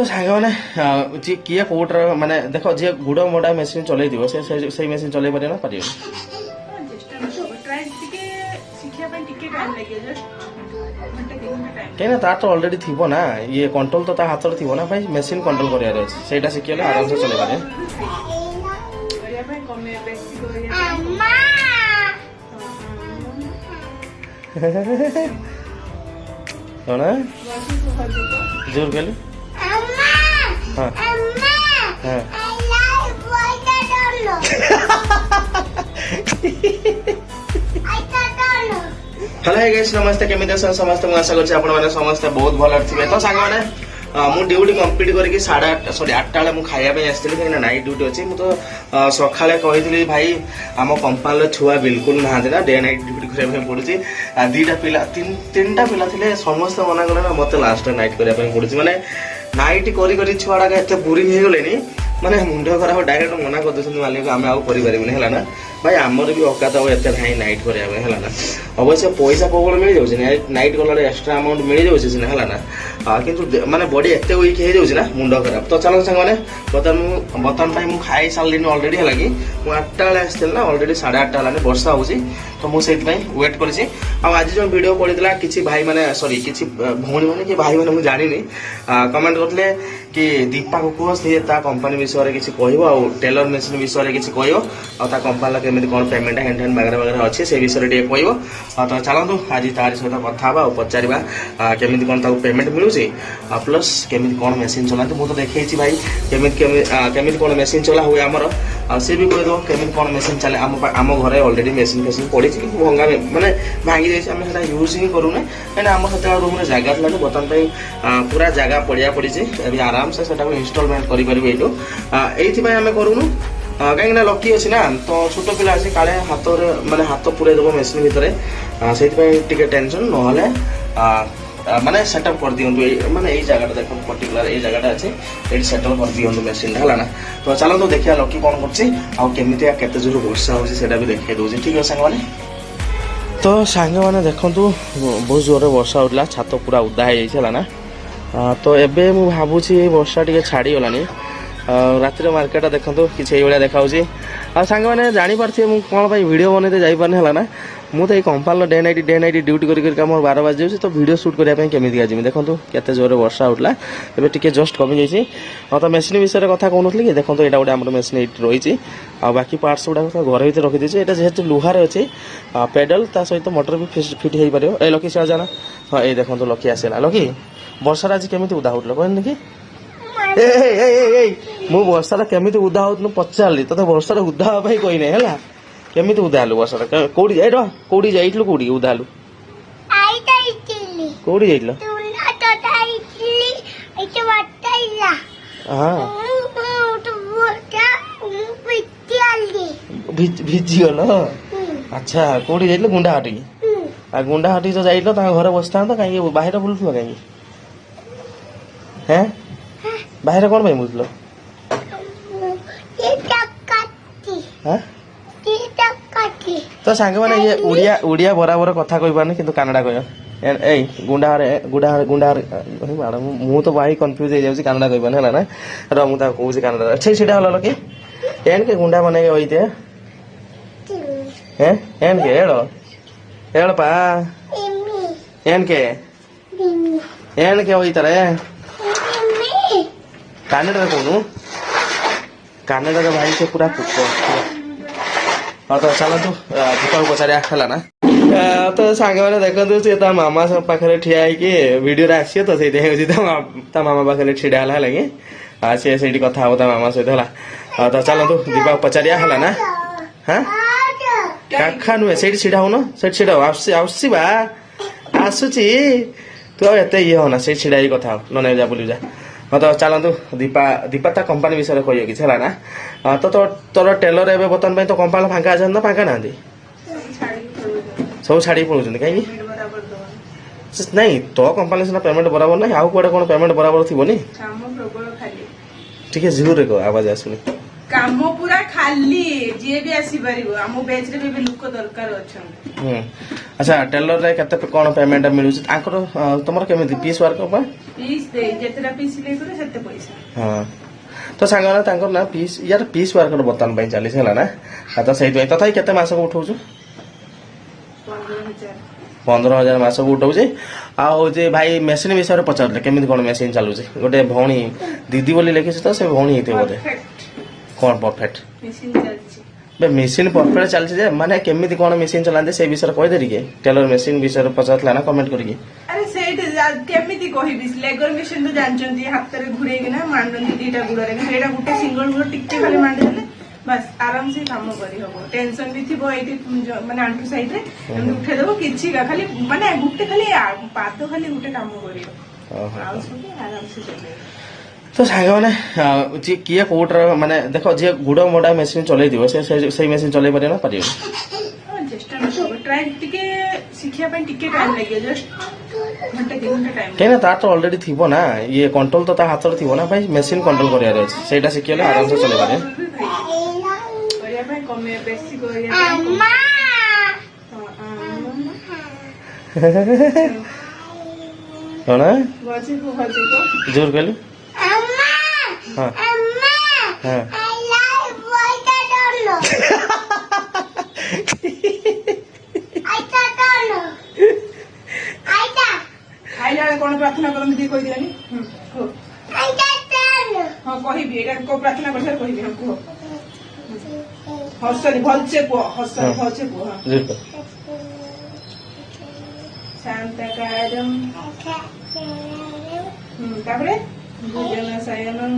तो सांग मैंने जी किए कोटर माने देख जी गुड़ मोड़ा मेसीन चल से मेसीन चल पारे ना पारे कहीं तार तो ऑलरेडी थी ना ये कंट्रोल तो हाथ में थी ना भाई मेसीन कंट्रोल करार अच्छे शिखिले आराम से चल पारे कौन जोर कहलु हाँ हाँ हेलो हे गाइस नमस्ते केमिति अछन समस्त मु आशा करछि आपण माने समस्त बहुत भल थिबे तो सांग माने मु ड्यूटी कंप्लीट करके 8:30 सॉरी 8टा बेले मु खाइया पे आस्थिली कि नाइट ड्यूटी अछि मु तो सखाले कहितली भाई आम कंपानी छुआ बिल्कुल ना ना डे नाइट ड्यूटी करबा पे पड़ुछि दीटा पिला तीनटा पिला थिले समस्त मना गले ना मते लास्ट नाइट करबा पे पड़ुछि माने नाइट करी करी छुआडा एते बोरिंग हे गलेनी माने मुंड खराब डायरेक्ट मना कर दछन मालिक आमे आ करि परिबनी हला ना भाई आमर भी औकात अब एते नाही नाइट करबा पे हला ना अवश्य पैसा प्रबल मिल जाउछि नाइट गला एक्स्ट्रा अमाउंट मिल जाउछि सिना हला ना किंतु माने बॉडी एते वीक हे जाउछि ना मुंड खराब तो चलो संग माने बतन भाई मु खाई सालदिन ऑलरेडी हला कि मु 8टा बेले आस्थिल ना ऑलरेडी 8:30 हलाने वर्षा होउछि तो मु सेति भाई वेट करछि आ आज जो वीडियो पडितला किछि भाई माने सॉरी किछि भौणी माने कि भाई माने मु जानिनी कमेंट करले कि दीपा को कह से ता कंपनी विषय रे किछि कहइबो आ टेलर मशीन विषय रे किछि कहइबो आ ता कंपनी ला केमिति कोन पेमेंट हैंड हैंड वगैरह वगैरह अछि से विषय रे कहइबो तो चलंतु आज तार सहित कथा बा पचारिबा केमिति कोन ता पेमेंट मिलुछि प्लस केमिति कोन मशीन चलाते मु तो देखैछि भाई केमिति कोन मशीन चला हुए हमर से भी कह दो केमिति कोन मशीन चले आम घरे ऑलरेडी मशीन फेसिन पड़ी भंगा माने भांगी जाइछि हम सेटा यूज ही करूने एना आम सता रूम रे जगह थला बतन पे पूरा जगह पड़िया पड़ी छै अभी आराम से सेटा इंस्टॉलमेंट करि परिबे एटो एथि भाई हमें करूनु कहीं ना लकी अच्छी ना तो छोट पिला अच्छे काले हाथ माने हाथ पूरे देव मेसीन भितर से टेंशन ना माने सेटअप कर दिंतु माने यही जगह देख पर्टिकुलर ये जगह अच्छे ये सेटअप कर दिंतु मेसीन है ना तो चलते देखिए लकी कौन करमती केते जोर वर्षा हो भी देखा दूसरी ठीक है सांग मैंने तो सांग मैंने देखु बहुत जोर वर्षा होता छात पूरा उदा है ना तो एबे मु भाबुछि वर्षा टिके छाड़ी गलानी रातिर मार्केट देखो किसी भाया देखा सांग मैंने जापारे मुझे कौन वीडियो बनते जापारे है ना मुझे ये कंपानी डे नाइट ड्यूटी कर मोर 12 बज जाऊँ तो वीडियो शूट करने केमी जी देखो केते जोर वर्षा होता है टे जस्ट कमी जाइए तो मेसीन विषय कथा कहूँ कि देखो यहाँ गोटे आम मेसीन ये रही बाकी पार्ट्स गुड़ा घर भर रखी दीजिए यहाँ जेहतु लुहार अच्छे पेडल ता सहित मोटर भी फिट हो पार ए लकी से जाना हाँ ये देखो लकी आसला लकी वर्षा आज केमी उदा हो कहनी कि मु वर्षा केमी उदा हो पचारि तो वर्षा उदा हाँपाई कही ना है केमी उदा हलु वर्षा कौटी कौटी जाइलु कौटी उदा हलु कौटी जाइल भिजिगल अच्छा कौटी जाइल गुंडाहाटी गुंडाहाटी तो जाइल घर बस था कहीं बाहर बुलुल कहीं हैं बाहर कौन भाई बुझल तो सांग मैंने ये उड़िया उड़िया बराबर कथा कही पारनी कि कन्नड़ा कह गुंडाहार गुंडाहार गुंडाहार मैडम मु तो भाई कन्फ्यूज हो जाऊँ कन्नड़ा कही पारनी है ना रुझे कौन कन्नड़ा अच्छे सीटा हल कि एन के गुंडा बन वहीते एन के हेड़ पा एन के वही तरह कन्नड़ा कहूनु कन्नड़ा भाई से पूरा पुक हाँ तो चलतु दीपा को पचारि है ना तो सांग मैंने देखते सी मामा पाखे ठिया वीडियो आसी तो से मामा पाखे छिड़ा है लगे सी से कथा हम मामा सहित है तो चलतु दीपा को पचारिया है ना हाँ काखा नुहे से छिड़ा हो छिड़ा आसवा आसूची तू आते ये होना से छिड़ा कथा न जा बुली जा हाँ तो चलतु दीपा दीपा ता कंपनी विषय कह कि है ना तो तोर टेलर एवं बर्तमान तो कंपानी फांका अच्छा ना फांका ना सब छाड़ी पड़े कहीं नहीं तो कंपानी सीना पेमेंट बराबर ना आउ कौटे कौन पेमेंट बराबर थी ठीक है जीरो रे आवाज आसुनी काम पूरा खाली जी भी आसी परिबो आम बेच रे भी लोक दरकार अछन। अच्छा टेलर रे कते कोन पेमेंट मिलु छै आकर तमर केमिति पीस वर्क पा पीस दे जेतरा पीस ले करे सेते पैसा। हां तो सांगना तांकर ना पीस यार पीस वर्क बर्तन पई चली छला ना तो सही तथा केते मास को उठौ छु 15,000 मास को उठौ छै आ हो जे भाई मशीन विषय रे पचारले केमिति कोन मशीन चालू छै गोटे भौणी दीदी बोली लेखि छ तो से भौणी हेते बोले कौन परफेक्ट मेसीन परफेक्ट चलती जे माने केमिति कोन मेसीन चलांदे से विषय कहि देरी के टेलर मेसीन विषय पचारला ना कमेंट करके अरे सेट केमिति कहिबि लेगर मेसीन तो जानचंती हाथ रे घुरे कि ना मांडंती दीटा गुडा रे एटा गुटे सिंगल गुड टिके खाली मांडे देले बस आराम से काम करी हबो टेंशन भी थिबो एटी माने आंटू साइड रे उठे देबो किछि का खाली माने गुटे खाली पाद खाली गुटे काम करियो आ सब आराम से चले। तो सांग मैंने जी किए कोट माने देखो जी गुड़ मोड़ा मेसीन चलै दिबो से मेसीन चलै पारे ना पारियो चेष्टा न ट्राई टिके सिखिया पे टिके टाइम लागियो जस्ट घंटा 2 घंटा टाइम केना ता तो ऑलरेडी थिबो ना ये कंट्रोल तो ता हाथ रे थिबो ना भाई मेसीन कंट्रोल करिया रे सेटा सिखियले आराम से चलै पारे करिया पे कमे बेसी करिया अम्मा कोना गछि को जोर कहलु हाँ हाँ खाइला कौन प्रार्थना करन दी कहि दिलानी हां कहिबी एटा को प्रार्थना करछर कहिबी हम को हसनी भलसे को हसनी भलसे को हां शांतकारम तापरे भोजन सायनम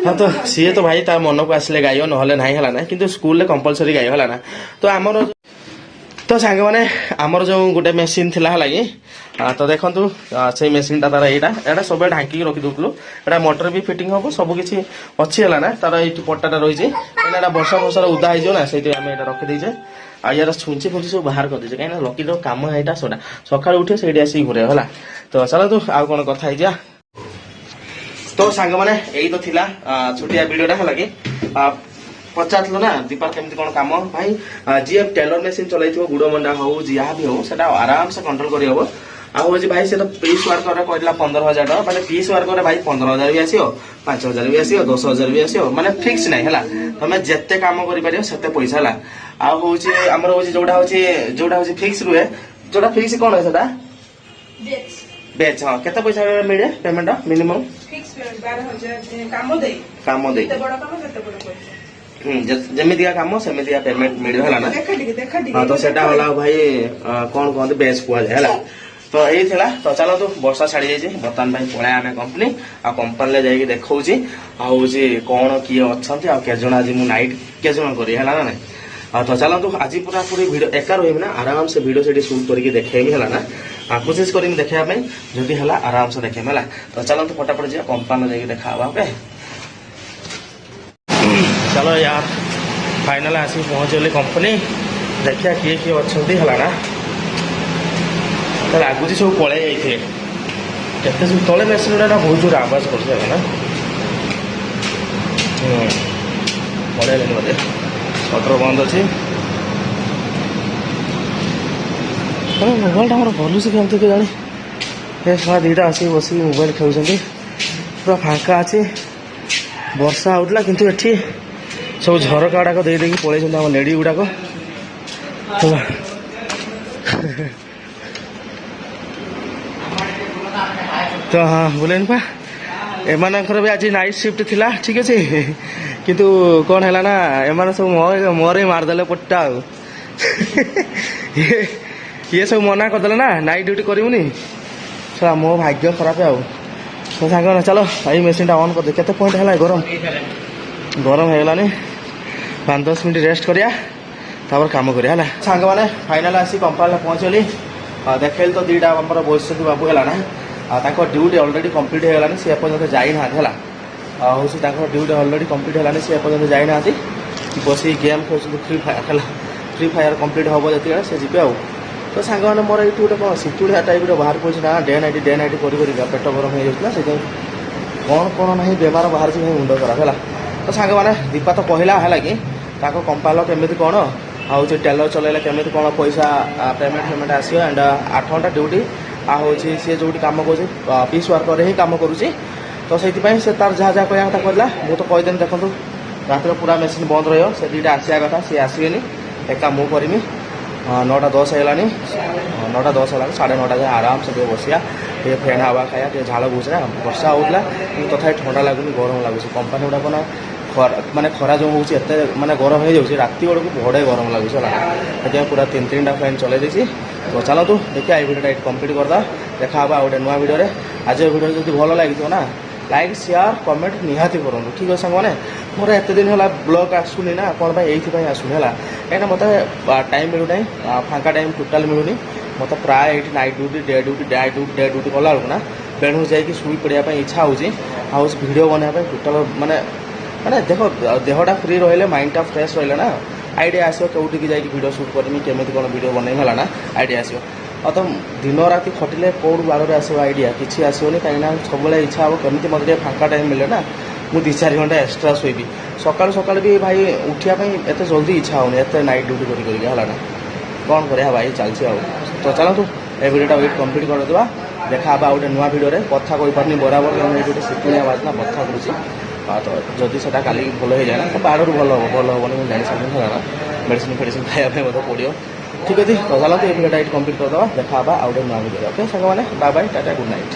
हाँ तो सी तो भाई ता मन को आसले गाइयो नहले नाही हला ना किंतु स्कूल ले कंपलसरी गाइयो हला ना तो आमर तो सांग माने आमर जो गोटे मेसीन थिला हला कि तो देखंतु से मेसीन ता तारा एटा सब ढांकी रखि दोतलु एटा मोटर भी फिटिंग होबो सब किछि अछि हला ना तारा एटी पट्टाटा रहि जे एटा वर्षा वर्षा उदा आइ जो ना सेति हम एटा रखि दै जे आ यार छुंची फुंची सब बाहर कर दे जे काइना लकी रो काम एटा सोडा सकाळ उठे सेडी आसी घरे हला तो चला तू आ कोन कथा आइ जा तो सांग माने एई तो थिला छोटिया वीडियोटा हला कि पचारलो ना दीपा केमती कोन काम भाई जी टेलर मशीन चलाइथिबो गुडो मंडा हो जिया भी हो सेटा आराम से कंट्रोल करि हबो आ हो जे भाई से तो पीस वर्क रे कहला 15,000 टका माने पीस वर्क रे भाई 15,000 भी आसीओ 5,000 भी आसीओ 10,000 भी आसीओ माने फिक्स नाही हला तमे जत्ते काम करि परियो सेते पैसा हला आ हो जे हमर हो जे जोडा हो जे फिक्स रुए जोडा फिक्स कोन है सेटा बेच हां केते पैसा मिले पेमेंट मिनिमम फिक्स 12,000 काम दे केते बडा काम केते बडा पैसा जमितिया काम सेमितिया पेमेंट मिल हला ना हां तो सेटा होला भाई कोन कोन बेच कुआ हला तो एई थिला तो चलो तो वर्षा छाड़ी जाई जे बर्तन भाई पळे आमे कंपनी आ कंपनी ले जाई के देखौ छी आ हो जे कोन की अछंती आ के जणा जे मु नाइट के जण करी हला ना तो चलो तो आज पूरा पूरी वीडियो एका रहिम ना आराम से वीडियो सेठी शूट करके देखेमी हला ना कोशिश करिम देखिया पे जदी हला आराम से देखेम हला तो चलो तो फटाफट जे कंपनी जाई के देखावा पे चलो यार फाइनल आसी पहुँचली कंपनी देखिया किए किए अच्छी है ना लगुच सब पलि जाइए केते सब तले मेसीन गुड़ा बहुत जोर आवाज कर पलि बोधे सटर बंद अच्छी मोबाइल आम भलुस केमती के जानी ये दीटा आसिक बस मोबाइल खेल पूरा फाँका अच्छी वर्षा होता किंतु एठी सब झरका गुड़ाक दे पलि आम लेडी गुड़ाक तो हाँ बोले पा एमानकर भी आज नाइट शिफ्ट थिला ठीक अच्छे किंतु कौन है ना एम सब मोर ही मारदे पट्टा ये सब मना करदे ना नाइट ड्यूटी करूनी सर मो भाग्य खराब आउ तो सांग चलो ये मेसीन टा ऑन कर दे केते पॉइंट है गरम गरम हो गलानी 5-10 मिनट रेस्ट करिया तापर काम करिया है सांग मैंने फाइनल आसी कंपनी पहुँचली देखेल तो दीटा आम बस बाबू है ना ड्यूटी ऑलरेडी कंप्लीट हो गलानी सी एपर्यंत जाई ना है हूँ ड्यूटी ऑलरेडी कंप्लीट है सी एपर्यंत जाई ना बस गेम खेल free fire free fire complete हम जी से जी आ तो सांग मैंने मोर ये गोटे कौन सिक्यूरिटी टाइप बाहर पड़े ना डे नाइट कर पेट गरम हो जाता से କ'ଣ ନାହିଁ ବେମାର ବାହାରୁଛି ଭାଇ ମୁଣ୍ଡ ଖରାପ ହେଲା। ତ ସାଙ୍ଗମାନେ ଦୀପା ତ କହିଲା ହେଲା କି ତାକୁ କମ୍ପାଲ କେମିତି କ'ଣ ହେଉଛି ଟେଲର ଚଲେଇଲେ କେମିତି କ'ଣ ପଇସା ପେମେଣ୍ଟ ଆସିବ ଆଣ୍ଡ 8 ଘଣ୍ଟା ଡ୍ୟୁଟି ଆଉ ହେଉଛି ସିଏ ଯେଉଁଠି କାମ କରୁଛି ପିସ୍ ୱାର୍କରେ ହିଁ କାମ କରୁଛି। ତ ସେଇଥିପାଇଁ ସେ ତାର ଯାହା ଯାହା କହିବା କଥା କହିଲା। ମୁଁ ତ କହିଦେଲି ଦେଖନ୍ତୁ ରାତିରେ ପୁରା ମେସିନ୍ ବନ୍ଦ ରହିବ, ସେ ଦୁଇଟା ଆସିବା କଥା, ସିଏ ଆସିବେନି, ଏକା ମୁଁ କରିମି। 9:10 ହେଇଗଲାଣି, 9:10 ହେଲାଣି, 9:30 ଯାଏଁ ଆରାମସେ ଟିକେ ବସିବା, ଟିକେ ଫ୍ୟାନ୍ ହାୱା ଖାଇବା, ଟିକେ ଝାଳ ବୁଝିବା। ବର୍ଷା ହେଉଥିଲା କିନ୍ତୁ ତଥାପି ଥଣ୍ଡା ଲାଗୁନି, ଗରମ ଲାଗୁଛି। କମ୍ପାନୀ ଗୁଡ଼ାକ ନା ମାନେ ଖରା ଯେଉଁ ହେଉଛି ଏତେ ମାନେ ଗରମ ହେଇଯାଉଛି, ରାତି ବେଳକୁ ବଢ଼େ ଗରମ ଲାଗୁଛି ହେଲା। ସେଥିପାଇଁ ପୁରା 3-3ଟା ଫ୍ୟାନ୍ ଚଲେଇ ଦେଇଛି। ତ ଚାଲନ୍ତୁ ଦେଖିବା ଏଇ ଭିଡ଼ିଓଟା ଏଇଠି କମ୍ପ୍ଲିଟ୍ କରିଦେବା। ଦେଖା ହେବା ଆଉ ଗୋଟେ ନୂଆ ଭିଡ଼ିଓରେ। ଆଜି ଏ ଭିଡ଼ିଓ ଯଦି ଭଲ ଲାଗିଥିବ ନା ଲାଇକ୍ ସେୟାର କମେଣ୍ଟ ନିହାତି କରନ୍ତୁ, ଠିକ୍ ଅଛି ସାଙ୍ଗମାନେ। ମୋର ଏତେ ଦିନ ହେଲା ବ୍ଲଗ୍ ଆସୁନି ନା, କ'ଣ ପାଇଁ ଏଇଥିପାଇଁ ଆସୁନି ହେଲା, କାହିଁକିନା ମୋତେ ଟାଇମ୍ ମିଳୁନାହିଁ, ଫାଙ୍କା ଟାଇମ୍ ଟୋଟାଲ୍ ମିଳୁନି। ମୋତେ ପ୍ରାୟ ଏଇଠି ନାଇଟ୍ ଡ୍ୟୁଟି ଡେ ଡ୍ୟୁଟି କଲା ବେଳକୁ ନା ବେଣୁ ଯାଇକି ଶୋଇ ପଡ଼ିବା ପାଇଁ ଇଚ୍ଛା ହେଉଛି। ଆଉ ଭିଡ଼ିଓ ବନେଇବା ପାଇଁ ଟୋଟାଲ୍ ମାନେ ଦେଖ ଦେହଟା ଫ୍ରି ରହିଲେ ମାଇଣ୍ଡଟା ଫ୍ରେଶ୍ ରହିଲେ ନା ଆଇଡ଼ିଆ ଆସିବ କେଉଁଠିକି ଯାଇକି ଭିଡ଼ିଓ ସୁଟ୍ କରିମି, କେମିତି କ'ଣ ଭିଡ଼ିଓ ବନେଇମି ହେଲା ନା ଆଇଡ଼ିଆ ଆସିବ। ଆଉ ତ ଦିନ ରାତି ଖଟିଲେ କେଉଁଠୁ ବାରରେ ଆସିବ ଆଇଡ଼ିଆ, କିଛି ଆସିବନି। କାହିଁକିନା ସବୁବେଳେ ଇଚ୍ଛା ହେବ କେମିତି ମୋତେ ଟିକେ ଫାଙ୍କା ଟାଇମ୍ ମିଳେ ନା ମୁଁ 2-4 ଘଣ୍ଟା ଏକ୍ସଟ୍ରା ଶୋଇବି। ସକାଳୁ ବି ଭାଇ ଉଠିବା ପାଇଁ ଏତେ ଜଲ୍ଦି ଇଚ୍ଛା ହେଉନି, ଏତେ ନାଇଟ୍ ଡ୍ୟୁଟି କରିକି ହେଲା ନା, କ'ଣ କରିବା ଭାଇ ଚାଲିଛି ଆଉ। ତ ଚାଲନ୍ତୁ ଏ ଭିଡ଼ିଓଟା ୱେଟ୍ କମ୍ପ୍ଲିଟ୍ କରିଦେବା। ଦେଖା ହେବା ଆଉ ଗୋଟେ ନୂଆ ଭିଡ଼ିଓରେ। କଥା କହିପାରୁନି ବରାବର, କାରଣ ଏଇଠି ଗୋଟେ ଶୀତଳିଆ ବାଜିନା ବଥା କରୁଛି। ତ ଯଦି ସେଟା କାଲି ଭଲ ହେଇଯାଏ ନା ତ ବାଡ଼ରୁ ଭଲ ହେବନି ମୁଁ ଜାଣିସାରିନି ହେଲା ନା, ମେଡ଼ିସିନ୍ ଖାଇବା ପାଇଁ ମୋତେ ପଡ଼ିବ। ଠିକ୍ ଅଛି, ତ ଚାଲନ୍ତୁ ଏ ଭିଡ଼ିଓଟା ଏଇଠି କମ୍ପ୍ଲିଟ୍ କରିଦେବା। ଦେଖା ହେବା ଆଉ ଗୋଟେ ନୂଆ ଭିଡ଼ିଓରେ। ଓକେ ସାଙ୍ଗମାନେ, bye bye, tata, good night.